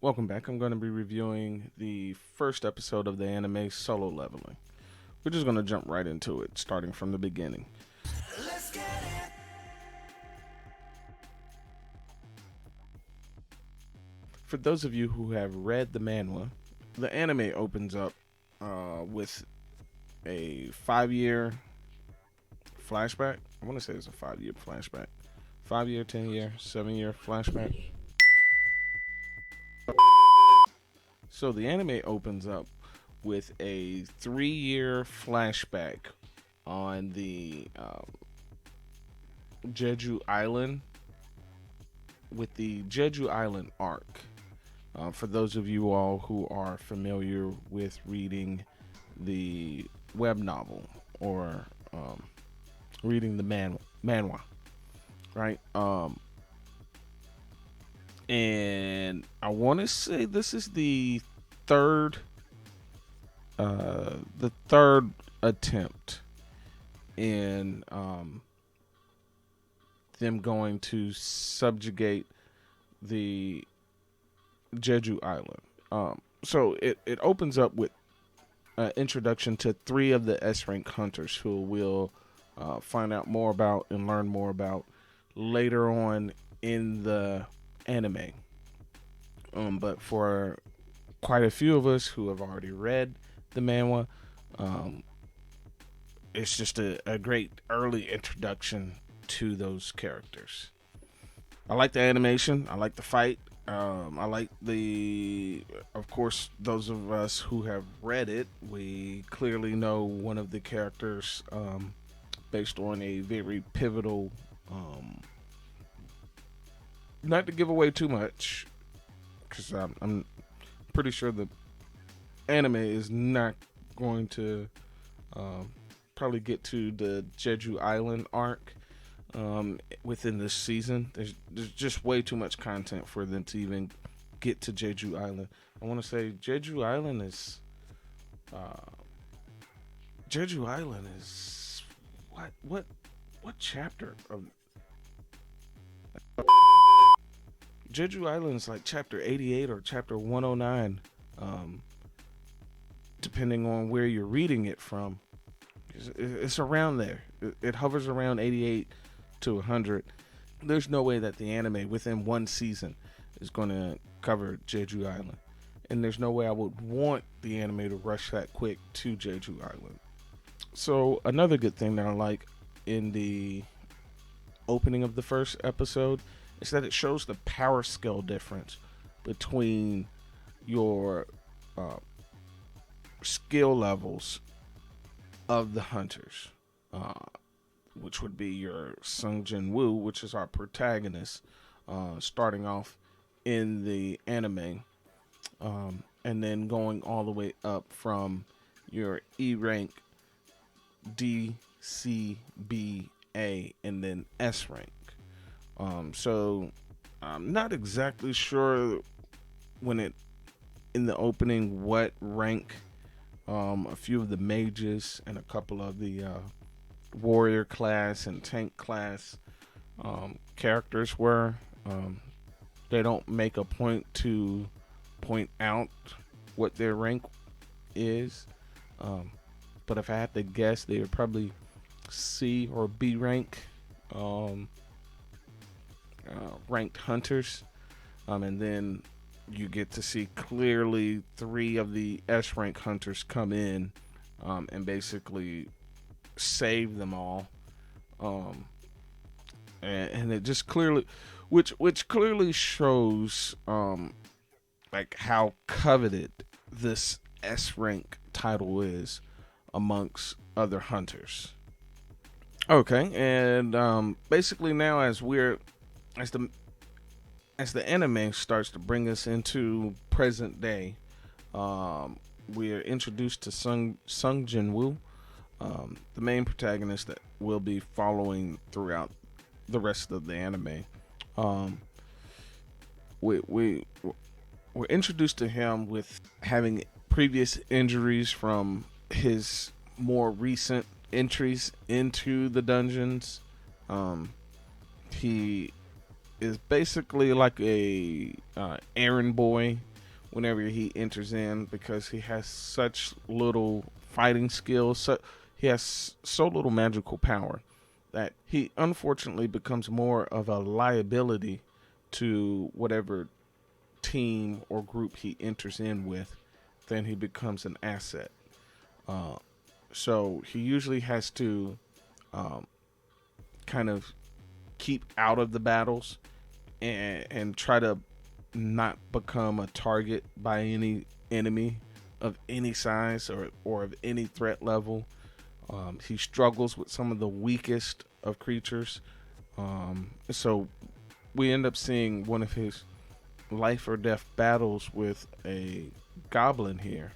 Welcome back. I'm going to be reviewing the first episode of the anime Solo Leveling. We're just going to jump right into it, starting from the beginning. Let's get it. For those of you who have read the manhwa, the anime opens up with a 5 year flashback. I want to say it's a 5 year flashback. 5 year, 10 year, 7 year flashback. So the anime opens up with a 3 year flashback on the Jeju Island with the Jeju Island arc. For those of you all who are familiar with reading the web novel or reading the manhwa, right? And I want to say this is third, the third attempt in them going to subjugate the Jeju Island. So it opens up with an introduction to three of the S rank hunters who we'll find out more about and learn more about later on in the anime. But for quite a few of us who have already read the manhwa, it's just a great early introduction to those characters. I like the animation. I like the fight. I like of course, those of us who have read it, we clearly know one of the characters based on a very pivotal, not to give away too much, because I'm pretty sure the anime is not going to probably get to the Jeju Island arc within this season. There's just way too much content for them to even get to Jeju Island. I want to say Jeju Island is what chapter of Jeju Island is like chapter 88 or chapter 109, depending on where you're reading it from. It's around there. It hovers around 88 to 100. There's no way that the anime within one season is going to cover Jeju Island. And there's no way I would want the anime to rush that quick to Jeju Island. So another good thing that I like in the opening of the first episode is that it shows the power scale difference between your skill levels of the hunters, which would be your Sung Jin Woo, which is our protagonist, starting off in the anime, and then going all the way up from your E rank, D, C, B, A, and then S rank. So I'm not exactly sure when it in the opening what rank a few of the mages and a couple of the warrior class and tank class characters were. They don't make a point to point out what their rank is. But if I had to guess, they would probably C or B rank ranked hunters. And then you get to see clearly three of the S rank hunters come in and basically save them all. And it just clearly, which clearly shows like how coveted this S rank title is amongst other hunters. Okay, and basically now as the as the anime starts to bring us into present day, we are introduced to Sung Jin Woo, the main protagonist that we'll be following throughout the rest of the anime. We we're introduced to him with having previous injuries from his more recent entries into the dungeons. He is basically like a errand boy whenever he enters in, because he has such little fighting skills. He has so little magical power that he unfortunately becomes more of a liability to whatever team or group he enters in with than he becomes an asset. Uh, so he usually has to um, kind of keep out of the battles and try to not become a target by any enemy of any size or of any threat level. He struggles with some of the weakest of creatures. So we end up seeing one of his life or death battles with a goblin here,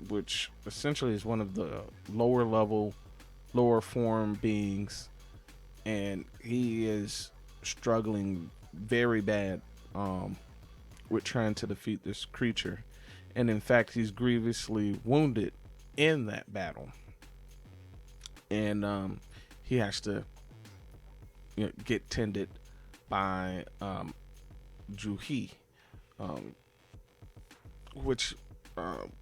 which essentially is one of the lower level, lower form beings, and he is struggling very bad with trying to defeat this creature. And in fact, he's grievously wounded in that battle. And he has to get tended by Juhi, um, which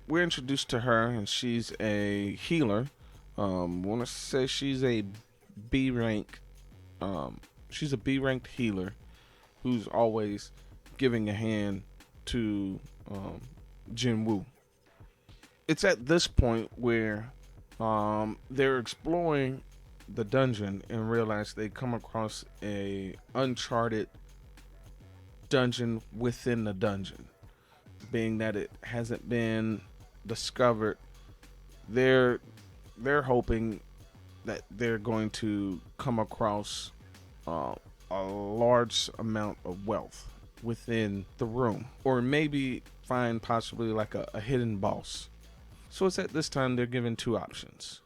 we're introduced to her, and she's a healer. Want to say she's a B rank. She's a B ranked healer who's always giving a hand to Jinwoo. It's at this point where they're exploring the dungeon and realize they come across a uncharted dungeon within the dungeon. Being that it hasn't been discovered, they're hoping that they're going to come across a large amount of wealth within the room, or maybe find possibly like a hidden boss. So it's at this time they're given two options.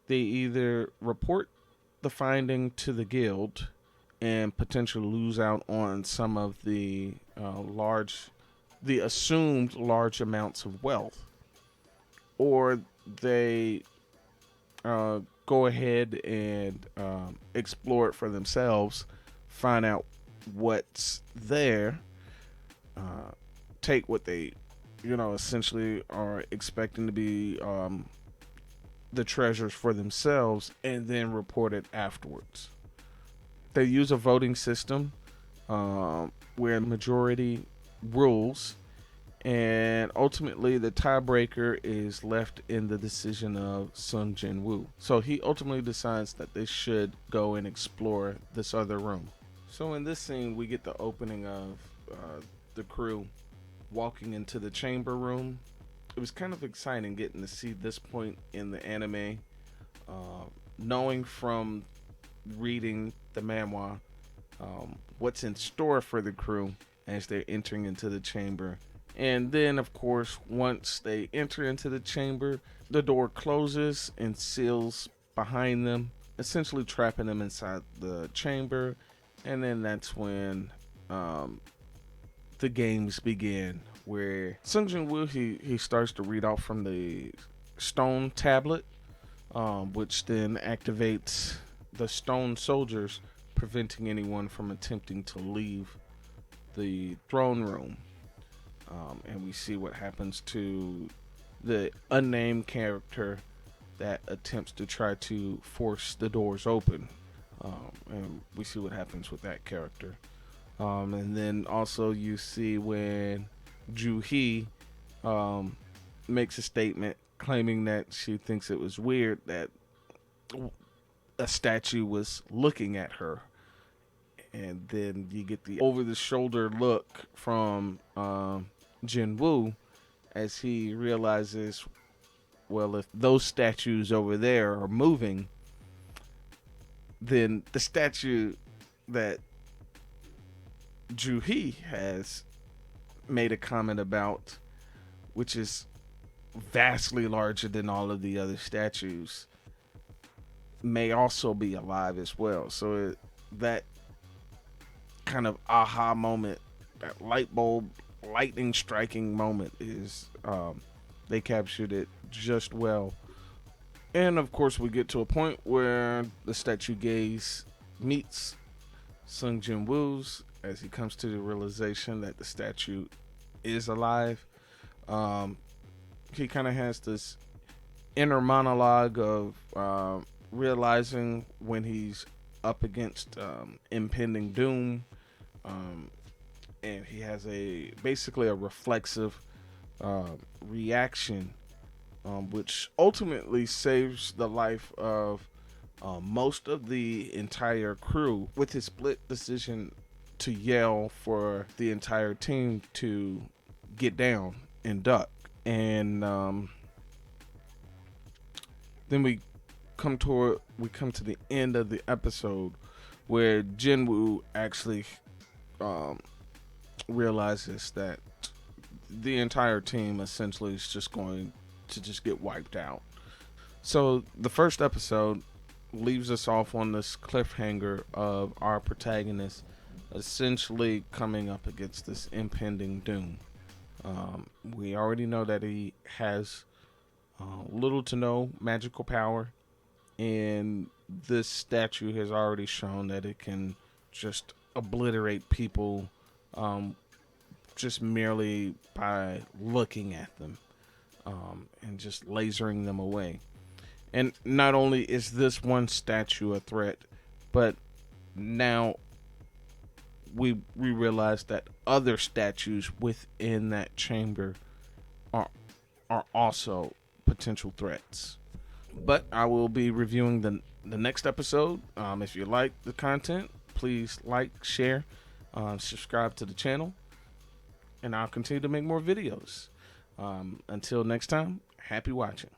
They either report the finding to the guild and potentially lose out on some of the the assumed large amounts of wealth, or they go ahead and explore it for themselves, find out what's there, take what they, essentially are expecting to be the treasures for themselves, and then report it afterwards. They use a voting system where majority rules, and ultimately the tiebreaker is left in the decision of Sung Jin Woo. So he ultimately decides that they should go and explore this other room. So in this scene, we get the opening of the crew walking into the chamber room. It was kind of exciting getting to see this point in the anime, knowing from reading the manhwa what's in store for the crew as they're entering into the chamber. And then, of course, once they enter into the chamber, the door closes and seals behind them, essentially trapping them inside the chamber. And then that's when the games begin, where Sung Jin Woo he starts to read off from the stone tablet, which then activates the stone soldiers, preventing anyone from attempting to leave the throne room. And we see what happens to the unnamed character that attempts to try to force the doors open. And we see what happens with that character. And then also you see when Juhi makes a statement claiming that she thinks it was weird that a statue was looking at her. And then you get the over-the-shoulder look from Jin Woo as he realizes, well, if those statues over there are moving, then the statue that Juhi has made a comment about, which is vastly larger than all of the other statues, may also be alive as well. So that kind of aha moment, that light bulb, lightning striking moment is they captured it just well. And of course we get to a point where the statue gaze meets Sung Jin Woo's as he comes to the realization that the statue is alive. He kind of has this inner monologue of realizing when he's up against impending doom, um, and he has basically a reflexive reaction, which ultimately saves the life of most of the entire crew, with his split decision to yell for the entire team to get down and duck. And then we come to the end of the episode where Jinwoo actually realizes that the entire team essentially is just going to just get wiped out. So the first episode leaves us off on this cliffhanger of our protagonist essentially coming up against this impending doom. We already know that he has little to no magical power, and this statue has already shown that it can just obliterate people just merely by looking at them, and just lasering them away. And not only is this one statue a threat, but now we realize that other statues within that chamber are also potential threats. But I will be reviewing the next episode. If you like the content, please like, share, subscribe to the channel, and I'll continue to make more videos. Until next time, happy watching.